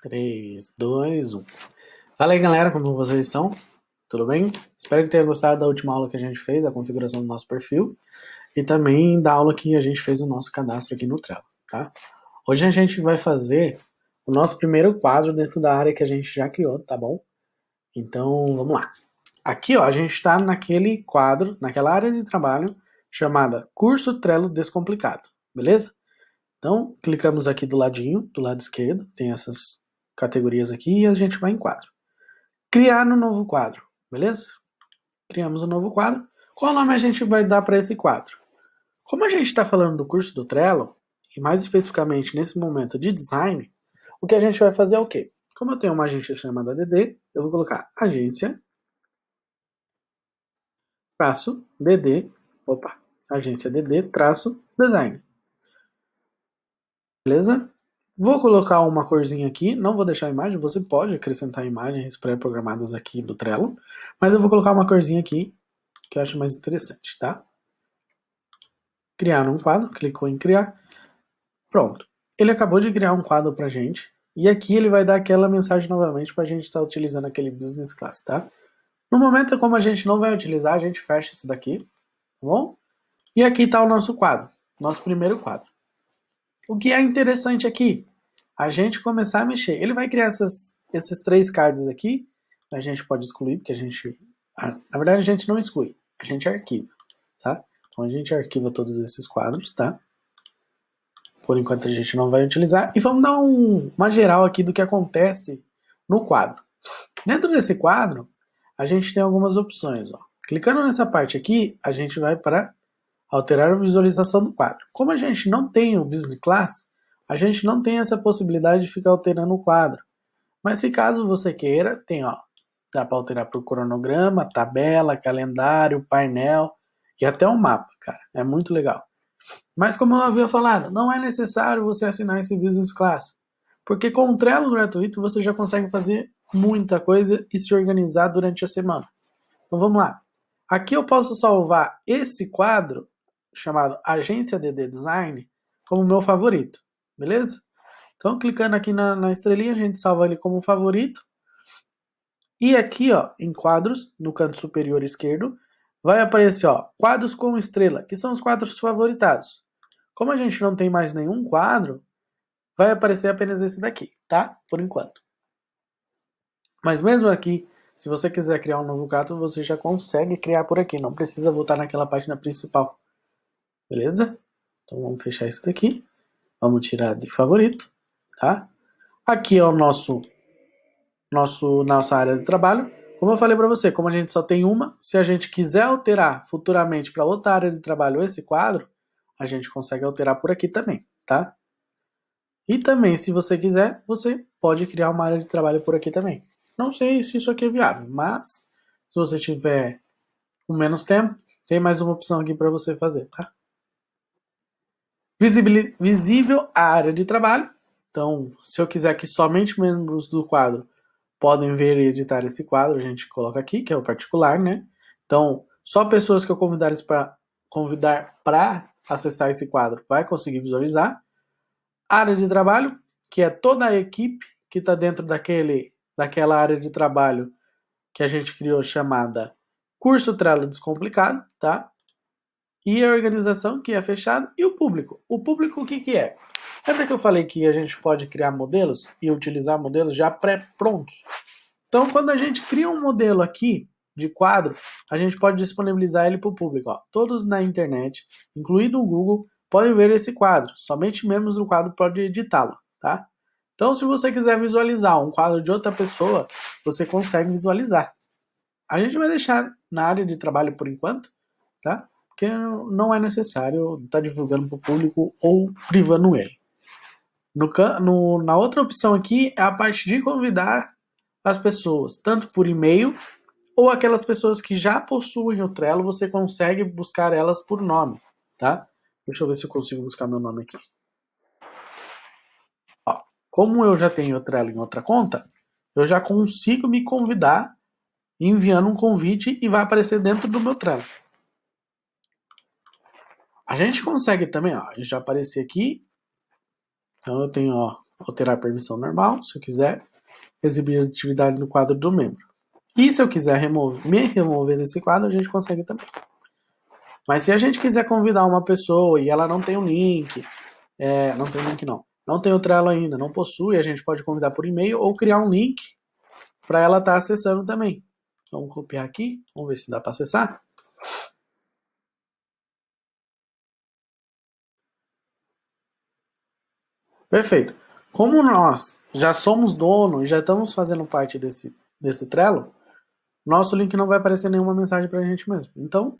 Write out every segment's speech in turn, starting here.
3, 2, 1. Fala aí, galera, como vocês estão? Tudo bem? Espero que tenha gostado da última aula que a gente fez, a configuração do nosso perfil, e também da aula que a gente fez o nosso cadastro aqui no Trello, tá? Hoje a gente vai fazer o nosso primeiro quadro dentro da área que a gente já criou, tá bom? Então, vamos lá. Aqui, ó, a gente está naquele quadro, naquela área de trabalho chamada Curso Trello Descomplicado, beleza? Então, clicamos aqui do ladinho, do lado esquerdo, tem essas categorias aqui e a gente vai em quadro. Criar no novo quadro, beleza? Criamos um novo quadro. Qual nome a gente vai dar para esse quadro? Como a gente está falando do curso do Trello, e mais especificamente nesse momento de design, o que a gente vai fazer é o quê? Como eu tenho uma agência chamada DD, eu vou colocar agência, traço, DD, agência DD, traço, design. Beleza? Vou colocar uma corzinha aqui, não vou deixar a imagem, você pode acrescentar imagens pré-programadas aqui do Trello, mas eu vou colocar uma corzinha aqui, que eu acho mais interessante, tá? Criar um quadro, clicou em criar, pronto. Ele acabou de criar um quadro pra gente, e aqui ele vai dar aquela mensagem novamente pra gente estar utilizando aquele Business Class, tá? No momento, como a gente não vai utilizar, a gente fecha isso daqui, tá bom? E aqui está o nosso quadro, nosso primeiro quadro. O que é interessante aqui? A gente começar a mexer. Ele vai criar esses 3 cards aqui. A gente pode excluir, porque a gente... Na verdade, a gente não exclui. A gente arquiva, tá? Então, a gente arquiva todos esses quadros, tá? Por enquanto, a gente não vai utilizar. E vamos dar uma geral aqui do que acontece no quadro. Dentro desse quadro, a gente tem algumas opções, ó. Clicando nessa parte aqui, a gente vai para alterar a visualização do quadro. Como a gente não tem o Business Class, a gente não tem essa possibilidade de ficar alterando o quadro. Mas se caso você queira, tem, ó, dá para alterar por cronograma, tabela, calendário, painel e até um mapa, cara. É muito legal. Mas como eu havia falado, não é necessário você assinar esse Business Class. Porque com o Trello gratuito você já consegue fazer muita coisa e se organizar durante a semana. Então vamos lá. Aqui eu posso salvar esse quadro chamado Agência DD Design como meu favorito, beleza? Então, clicando aqui na estrelinha, a gente salva ele como favorito. E aqui, ó, em quadros, no canto superior esquerdo, vai aparecer, ó, quadros com estrela, que são os quadros favoritados. Como a gente não tem mais nenhum quadro, vai aparecer apenas esse daqui, tá? Por enquanto. Mas mesmo aqui, se você quiser criar um novo quadro, você já consegue criar por aqui, não precisa voltar naquela página principal. Beleza? Então vamos fechar isso daqui. Vamos tirar de favorito, tá? Aqui é o nossa área de trabalho. Como eu falei para você, como a gente só tem uma, se a gente quiser alterar futuramente para outra área de trabalho esse quadro, a gente consegue alterar por aqui também, tá? E também, se você quiser, você pode criar uma área de trabalho por aqui também. Não sei se isso aqui é viável, mas se você tiver com menos tempo, tem mais uma opção aqui para você fazer, tá? Visível a área de trabalho. Então, se eu quiser que somente membros do quadro podem ver e editar esse quadro, a gente coloca aqui, que é o particular, né? Então, só pessoas que eu convidar para acessar esse quadro vai conseguir visualizar. Área de trabalho, que é toda a equipe que está dentro daquela área de trabalho que a gente criou chamada Curso Trello Descomplicado, tá? E a organização, que é fechada, e o público. O público, o que é? Lembra que eu falei que a gente pode criar modelos e utilizar modelos já pré-prontos? Então, quando a gente cria um modelo aqui de quadro, a gente pode disponibilizar ele para o público. Ó. Todos na internet, incluindo o Google, podem ver esse quadro. Somente membros do quadro podem editá-lo, tá? Então, se você quiser visualizar um quadro de outra pessoa, você consegue visualizar. A gente vai deixar na área de trabalho por enquanto, tá? Porque não é necessário estar divulgando para o público ou privando ele. Na outra opção aqui é a parte de convidar as pessoas, tanto por e-mail ou aquelas pessoas que já possuem o Trello, você consegue buscar elas por nome, tá? Deixa eu ver se eu consigo buscar meu nome aqui. Ó, como eu já tenho o Trello em outra conta, eu já consigo me convidar enviando um convite e vai aparecer dentro do meu Trello. A gente consegue também, ó, já aparecer aqui. Então eu tenho, ó, alterar a permissão normal, se eu quiser, exibir as atividades no quadro do membro. E se eu quiser me remover desse quadro, a gente consegue também. Mas se a gente quiser convidar uma pessoa e ela não tem um link, não tem link não tem o Trello ainda, não possui, a gente pode convidar por e-mail ou criar um link para ela estar acessando também. Vamos copiar aqui, vamos ver se dá para acessar. Perfeito. Como nós já somos dono e já estamos fazendo parte desse Trello, nosso link não vai aparecer nenhuma mensagem para a gente mesmo. Então,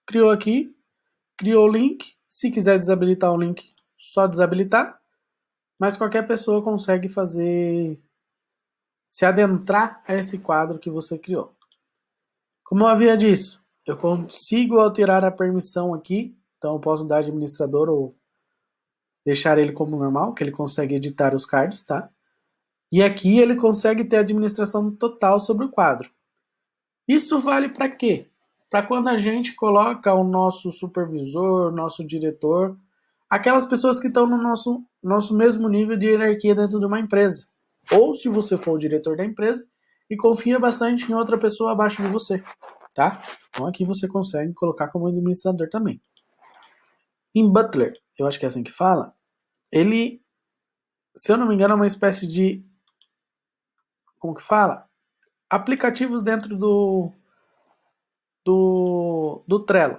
criou aqui, criou o link. Se quiser desabilitar o link, só desabilitar. Mas qualquer pessoa consegue se adentrar a esse quadro que você criou. Como eu havia dito, eu consigo alterar a permissão aqui. Então, eu posso dar administrador ou deixar ele como normal, que ele consegue editar os cards, tá? E aqui ele consegue ter administração total sobre o quadro. Isso vale para quê? Para quando a gente coloca o nosso supervisor, nosso diretor, aquelas pessoas que estão no nosso mesmo nível de hierarquia dentro de uma empresa. Ou se você for o diretor da empresa e confia bastante em outra pessoa abaixo de você, tá? Então aqui você consegue colocar como administrador também. Em Butler, eu acho que é assim que fala, ele, se eu não me engano, é uma espécie de, como que fala? Aplicativos dentro do Trello.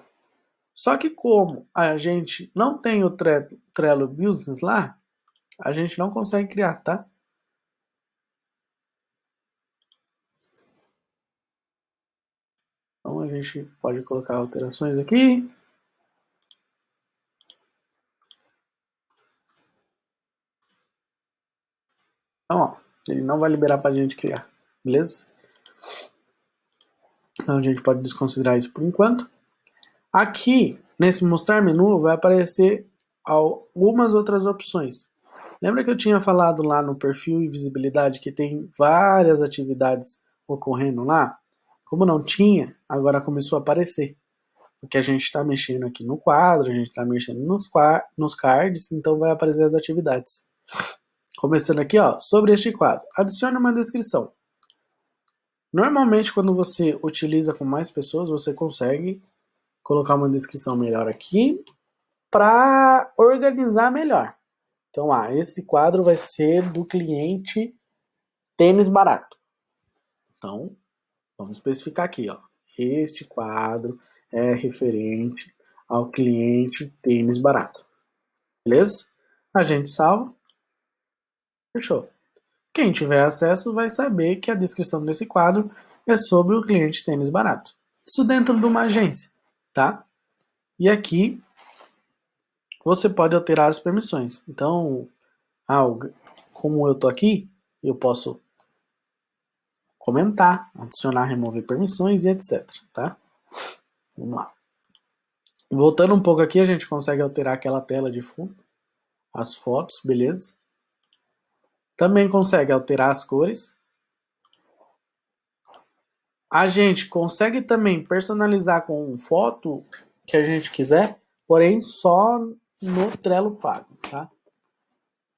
Só que como a gente não tem o Trello Business lá, a gente não consegue criar, tá? Então a gente pode colocar alterações aqui. Então, ó, ele não vai liberar para a gente criar, beleza? Então a gente pode desconsiderar isso por enquanto. Aqui, nesse mostrar menu, vai aparecer algumas outras opções. Lembra que eu tinha falado lá no perfil e visibilidade que tem várias atividades ocorrendo lá? Como não tinha, agora começou a aparecer. Porque a gente está mexendo aqui no quadro, a gente está mexendo nos cards, então vai aparecer as atividades. Começando aqui, ó, sobre este quadro. Adicione uma descrição. Normalmente, quando você utiliza com mais pessoas, você consegue colocar uma descrição melhor aqui para organizar melhor. Então, esse quadro vai ser do cliente tênis barato. Então, vamos especificar aqui, ó. Este quadro é referente ao cliente tênis barato. Beleza? A gente salva. Fechou. Quem tiver acesso vai saber que a descrição desse quadro é sobre o cliente tênis barato. Isso dentro de uma agência, tá? E aqui você pode alterar as permissões. Então, como eu tô aqui, eu posso comentar, adicionar, remover permissões e etc, tá? Vamos lá. Voltando um pouco aqui, a gente consegue alterar aquela tela de fundo, as fotos, beleza? Também consegue alterar as cores. A gente consegue também personalizar com foto que a gente quiser, porém só no Trello pago, tá?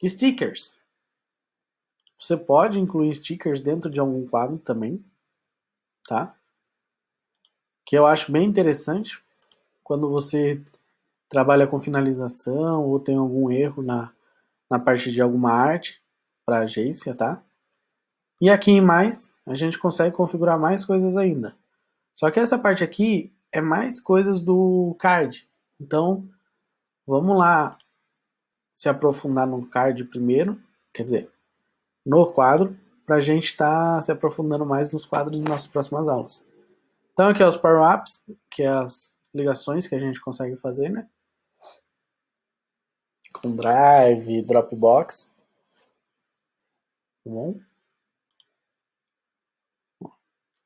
Stickers. Você pode incluir stickers dentro de algum quadro também, tá? Que eu acho bem interessante quando você trabalha com finalização ou tem algum erro na parte de alguma arte para agência, tá? E aqui em mais, a gente consegue configurar mais coisas ainda. Só que essa parte aqui é mais coisas do card. Então, vamos lá se aprofundar no card primeiro, quer dizer, no quadro, para a gente estar se aprofundando mais nos quadros das nossas próximas aulas. Então, aqui é os power-ups, que é as ligações que a gente consegue fazer, né? Com Drive, Dropbox. Tá bom?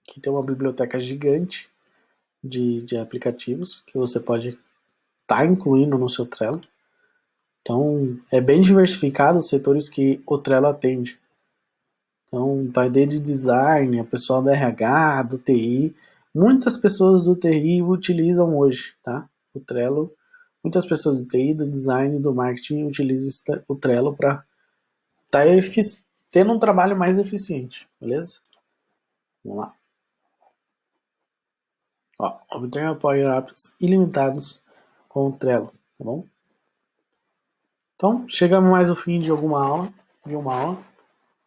Aqui tem uma biblioteca gigante de aplicativos que você pode estar incluindo no seu Trello. Então, é bem diversificado os setores que o Trello atende. Então, vai desde design, a pessoal do RH, do TI. Muitas pessoas do TI utilizam hoje, tá? O Trello. Muitas pessoas do TI, do design, do marketing utilizam o Trello para tá tendo um trabalho mais eficiente, beleza? Vamos lá. Ó, obtenha power-ups ilimitados com o Trello, tá bom? Então, chegamos mais ao fim de uma aula.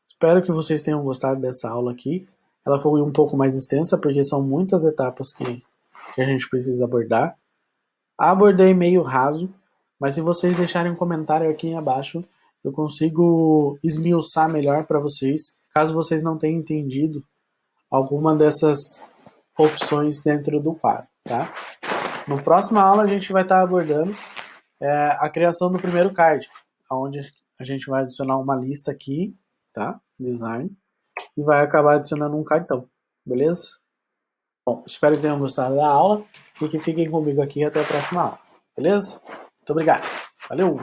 Espero que vocês tenham gostado dessa aula aqui. Ela foi um pouco mais extensa, porque são muitas etapas que a gente precisa abordar. Abordei meio raso, mas se vocês deixarem um comentário aqui abaixo, eu consigo esmiuçar melhor para vocês, caso vocês não tenham entendido alguma dessas opções dentro do quadro, tá? No próxima aula a gente vai estar abordando a criação do primeiro card, onde a gente vai adicionar uma lista aqui, tá? Design, e vai acabar adicionando um cartão, beleza? Bom, espero que tenham gostado da aula e que fiquem comigo aqui até a próxima aula, beleza? Muito obrigado. Valeu!